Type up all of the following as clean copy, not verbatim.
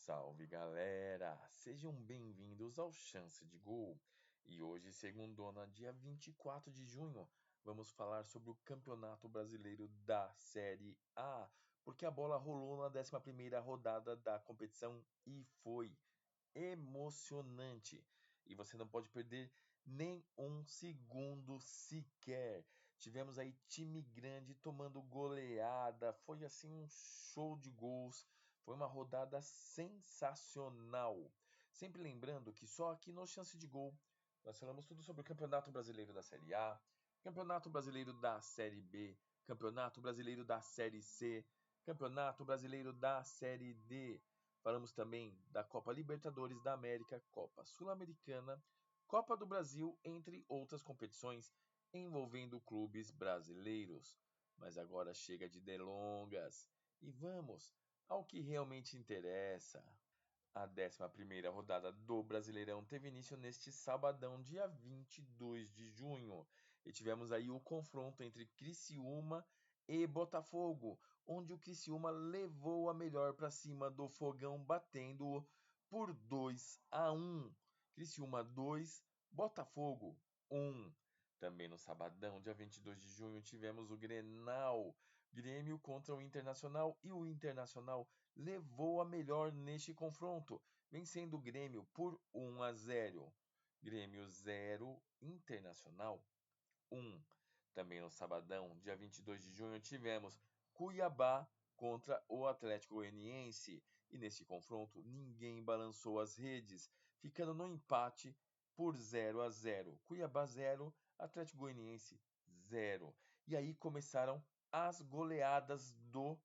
Salve galera! Sejam bem-vindos ao Chance de Gol. E hoje, segundona, dia 24 de junho, vamos falar sobre o Campeonato Brasileiro da Série A, porque a bola rolou na 11ª rodada da competição e foi emocionante. E você não pode perder nem um segundo sequer. Tivemos aí time grande tomando goleada, foi assim um show de gols. Foi uma rodada sensacional. Sempre lembrando que só aqui no Chance de Gol nós falamos tudo sobre o Campeonato Brasileiro da Série A, Campeonato Brasileiro da Série B, Campeonato Brasileiro da Série C, Campeonato Brasileiro da Série D. Falamos também da Copa Libertadores da América, Copa Sul-Americana, Copa do Brasil, entre outras competições envolvendo clubes brasileiros. Mas agora chega de delongas e vamos ao que realmente interessa. A 11ª rodada do Brasileirão teve início neste sabadão, dia 22 de junho. E tivemos aí o confronto entre Criciúma e Botafogo, onde o Criciúma levou a melhor para cima do Fogão, batendo-o por 2-1. Criciúma 2, Botafogo 1. Também no sabadão, dia 22 de junho, tivemos o Grenal, Grêmio contra o Internacional, e o Internacional levou a melhor neste confronto, vencendo o Grêmio por 1-0. Grêmio 0, Internacional 1. Também no sabadão, dia 22 de junho, tivemos Cuiabá contra o Atlético Goianiense. E neste confronto, ninguém balançou as redes, ficando no empate por 0-0. Cuiabá 0, Atlético Goianiense 0. E aí começaram as goleadas do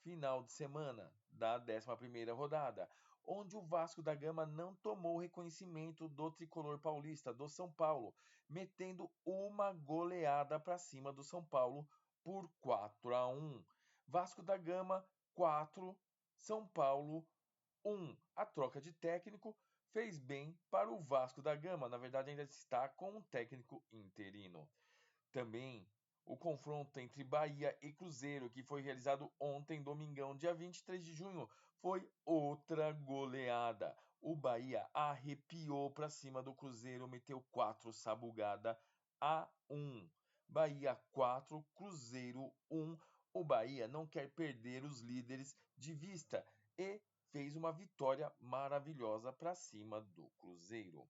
final de semana da 11ª rodada, onde o Vasco da Gama não tomou reconhecimento do tricolor paulista, do São Paulo, metendo uma goleada para cima do São Paulo por 4-1. Vasco da Gama 4, São Paulo 1. A troca de técnico fez bem para o Vasco da Gama, na verdade ainda está com um técnico interino. Também o confronto entre Bahia e Cruzeiro, que foi realizado ontem, domingão, dia 23 de junho, foi outra goleada. O Bahia arrepiou para cima do Cruzeiro, meteu 4 sabugada a 1. Bahia 4, Cruzeiro 1. O Bahia não quer perder os líderes de vista e fez uma vitória maravilhosa para cima do Cruzeiro.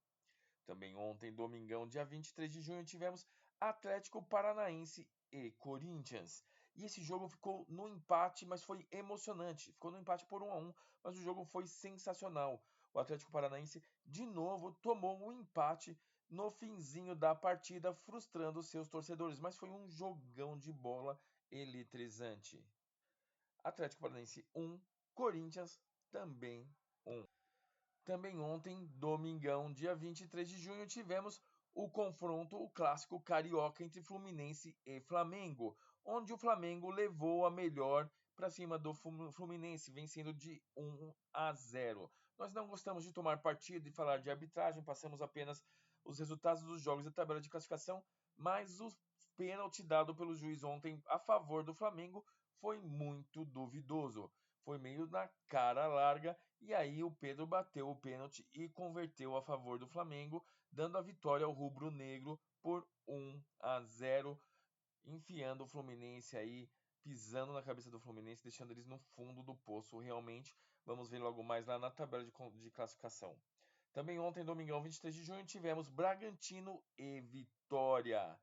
Também ontem, domingão, dia 23 de junho, tivemos Atlético Paranaense e Corinthians. E esse jogo ficou no empate, mas foi emocionante. Ficou no empate por 1-1, mas o jogo foi sensacional. O Atlético Paranaense, de novo, tomou um empate no finzinho da partida, frustrando seus torcedores. Mas foi um jogão de bola eletrizante. Atlético Paranaense 1, Corinthians também 1. Também ontem, domingão, dia 23 de junho, tivemos o confronto, o clássico carioca entre Fluminense e Flamengo, onde o Flamengo levou a melhor para cima do Fluminense, vencendo de 1-0. Nós não gostamos de tomar partido e falar de arbitragem, passamos apenas os resultados dos jogos da tabela de classificação, mas o pênalti dado pelo juiz ontem a favor do Flamengo foi muito duvidoso. Foi meio na cara larga, e aí o Pedro bateu o pênalti e converteu a favor do Flamengo, dando a vitória ao rubro-negro por 1-0, enfiando o Fluminense aí, pisando na cabeça do Fluminense, deixando eles no fundo do poço realmente. Vamos ver logo mais lá na tabela de classificação. Também ontem, domingão, 23 de junho, tivemos Bragantino e Vitória.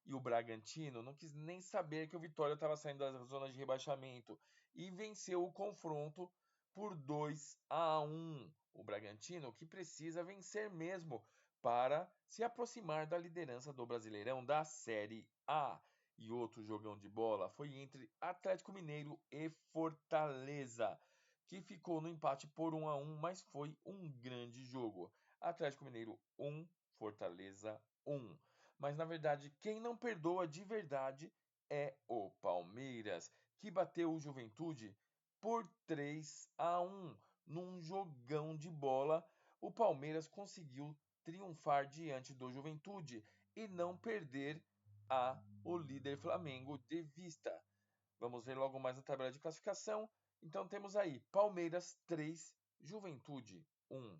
E o Bragantino não quis nem saber que o Vitória estava saindo da zona de rebaixamento e venceu o confronto por 2-1. O Bragantino que precisa vencer mesmo para se aproximar da liderança do Brasileirão da Série A. E outro jogão de bola foi entre Atlético Mineiro e Fortaleza, que ficou no empate por 1-1, mas foi um grande jogo. Atlético Mineiro 1, Fortaleza 1. Mas na verdade, quem não perdoa de verdade é o Palmeiras, que bateu o Juventude por 3-1 num jogão de bola. O Palmeiras conseguiu triunfar diante do Juventude e não perder o líder Flamengo de vista. Vamos ver logo mais na tabela de classificação. Então temos aí Palmeiras 3, Juventude 1.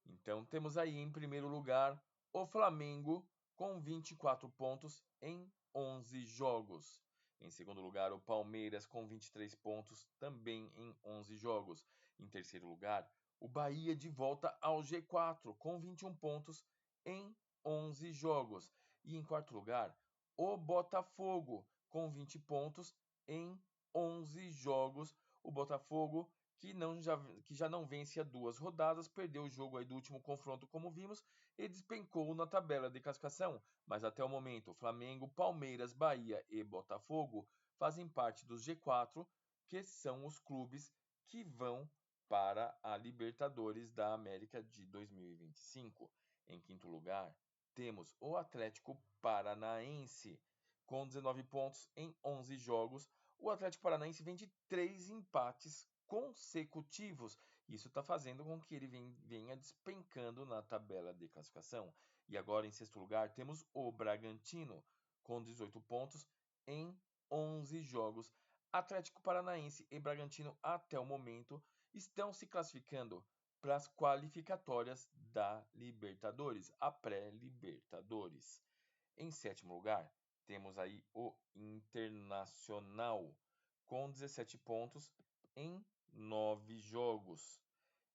Então temos aí em primeiro lugar o Flamengo com 24 pontos em 11 jogos. Em segundo lugar, o Palmeiras com 23 pontos também em 11 jogos. Em terceiro lugar, o Bahia de volta ao G4 com 21 pontos em 11 jogos. E em quarto lugar, o Botafogo com 20 pontos em 11 jogos. O Botafogo que já não vence há 2 rodadas, perdeu o jogo aí do último confronto, como vimos, e despencou na tabela de classificação. Mas até o momento, Flamengo, Palmeiras, Bahia e Botafogo fazem parte dos G4, que são os clubes que vão para a Libertadores da América de 2025. Em quinto lugar, temos o Atlético Paranaense, com 19 pontos em 11 jogos. O Atlético Paranaense vem de 3 empates consecutivos. Isso está fazendo com que ele venha despencando na tabela de classificação. E agora, em sexto lugar, temos o Bragantino, com 18 pontos em 11 jogos. Atlético Paranaense e Bragantino, até o momento, estão se classificando para as qualificatórias da Libertadores, a pré-Libertadores. Em sétimo lugar, temos aí o Internacional, com 17 pontos em 9 jogos.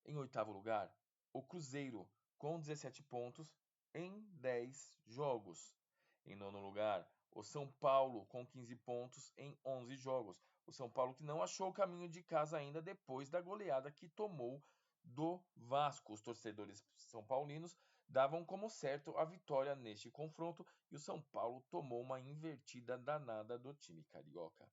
Em oitavo lugar, o Cruzeiro, com 17 pontos em 10 jogos. Em nono lugar, o São Paulo, com 15 pontos em 11 jogos. O São Paulo que não achou o caminho de casa ainda depois da goleada que tomou do Vasco. Os torcedores são paulinos davam como certo a vitória neste confronto e o São Paulo tomou uma invertida danada do time carioca.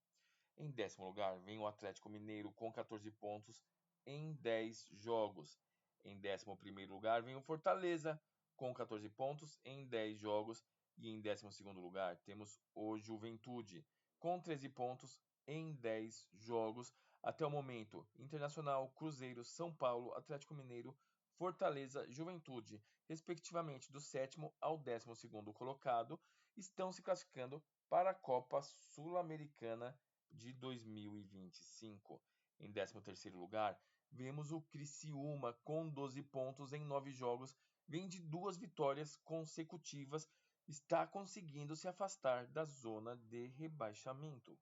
Em décimo lugar, vem o Atlético Mineiro com 14 pontos em 10 jogos. Em 11º lugar, vem o Fortaleza com 14 pontos em 10 jogos. E em 12º lugar, temos o Juventude com 13 pontos em 10 jogos. Até o momento, Internacional, Cruzeiro, São Paulo, Atlético Mineiro, Fortaleza, Juventude, respectivamente do 7º ao 12º colocado, estão se classificando para a Copa Sul-Americana de 2025. Em 13º lugar, vemos o Criciúma com 12 pontos em 9 jogos, vem de 2 vitórias consecutivas, está conseguindo se afastar da zona de rebaixamento.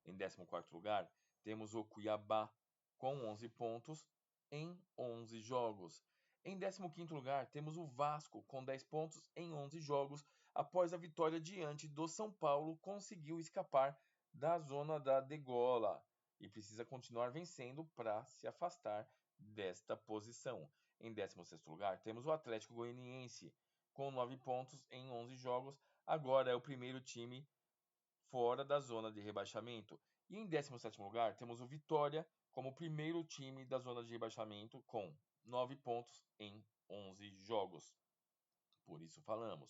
Em 14º lugar, temos o Cuiabá com 11 pontos em 11 jogos. Em 15º lugar, temos o Vasco com 10 pontos em 11 jogos. Após a vitória diante do São Paulo, conseguiu escapar da zona da degola e precisa continuar vencendo para se afastar desta posição. Em 16º lugar, temos o Atlético Goianiense com 9 pontos em 11 jogos. Agora é o primeiro time fora da zona de rebaixamento. E em 17º lugar, temos o Vitória como primeiro time da zona de rebaixamento com 9 pontos em 11 jogos. Por isso falamos,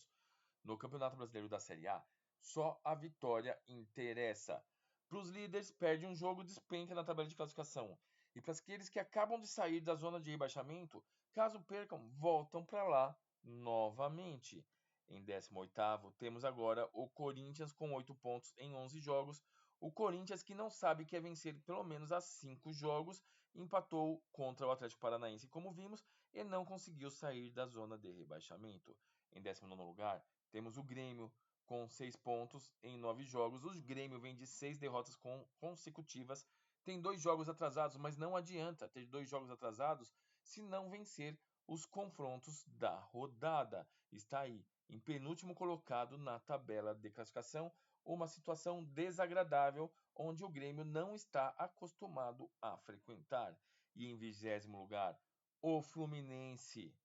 no Campeonato Brasileiro da Série A, só a vitória interessa. Para os líderes, perde um jogo, despenca na tabela de classificação. E para aqueles que acabam de sair da zona de rebaixamento, caso percam, voltam para lá novamente. Em 18º, temos agora o Corinthians com 8 pontos em 11 jogos. O Corinthians, que não sabe que é vencer pelo menos a 5 jogos, empatou contra o Atlético Paranaense, como vimos, e não conseguiu sair da zona de rebaixamento. Em 19º lugar, temos o Grêmio com 6 pontos em 9 jogos. O Grêmio vem de 6 derrotas consecutivas. Tem 2 jogos atrasados, mas não adianta ter 2 jogos atrasados se não vencer os confrontos da rodada. Está aí, em penúltimo colocado na tabela de classificação, uma situação desagradável onde o Grêmio não está acostumado a frequentar. E em 20º lugar, o Fluminense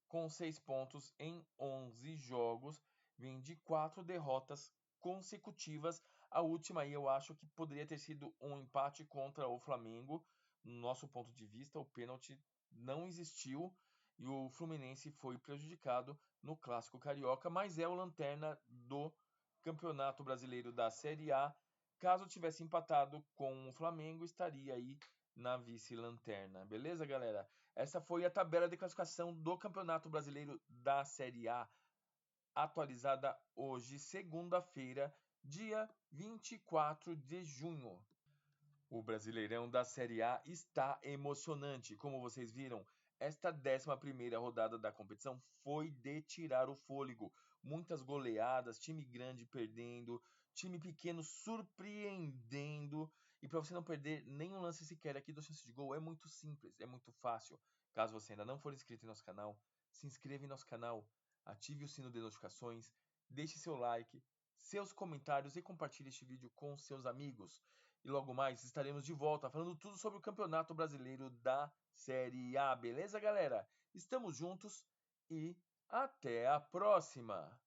com 6 pontos em 11 jogos, vem de 4 derrotas consecutivas. A última aí eu acho que poderia ter sido um empate contra o Flamengo. No nosso ponto de vista, o pênalti não existiu e o Fluminense foi prejudicado no Clássico Carioca, mas é o lanterna do Campeonato Brasileiro da Série A. Caso tivesse empatado com o Flamengo, estaria aí na vice-lanterna. Beleza, galera? Essa foi a tabela de classificação do Campeonato Brasileiro da Série A, atualizada hoje, segunda-feira, dia 24 de junho. O Brasileirão da Série A está emocionante. Como vocês viram, esta 11ª rodada da competição foi de tirar o fôlego. Muitas goleadas, time grande perdendo, time pequeno surpreendendo. E para você não perder nenhum lance sequer aqui do Chance de Gol, é muito simples, é muito fácil. Caso você ainda não for inscrito em nosso canal, se inscreva em nosso canal, ative o sino de notificações, deixe seu like, seus comentários e compartilhe este vídeo com seus amigos. E logo mais estaremos de volta falando tudo sobre o Campeonato Brasileiro da Série A, beleza, galera? Estamos juntos e até a próxima!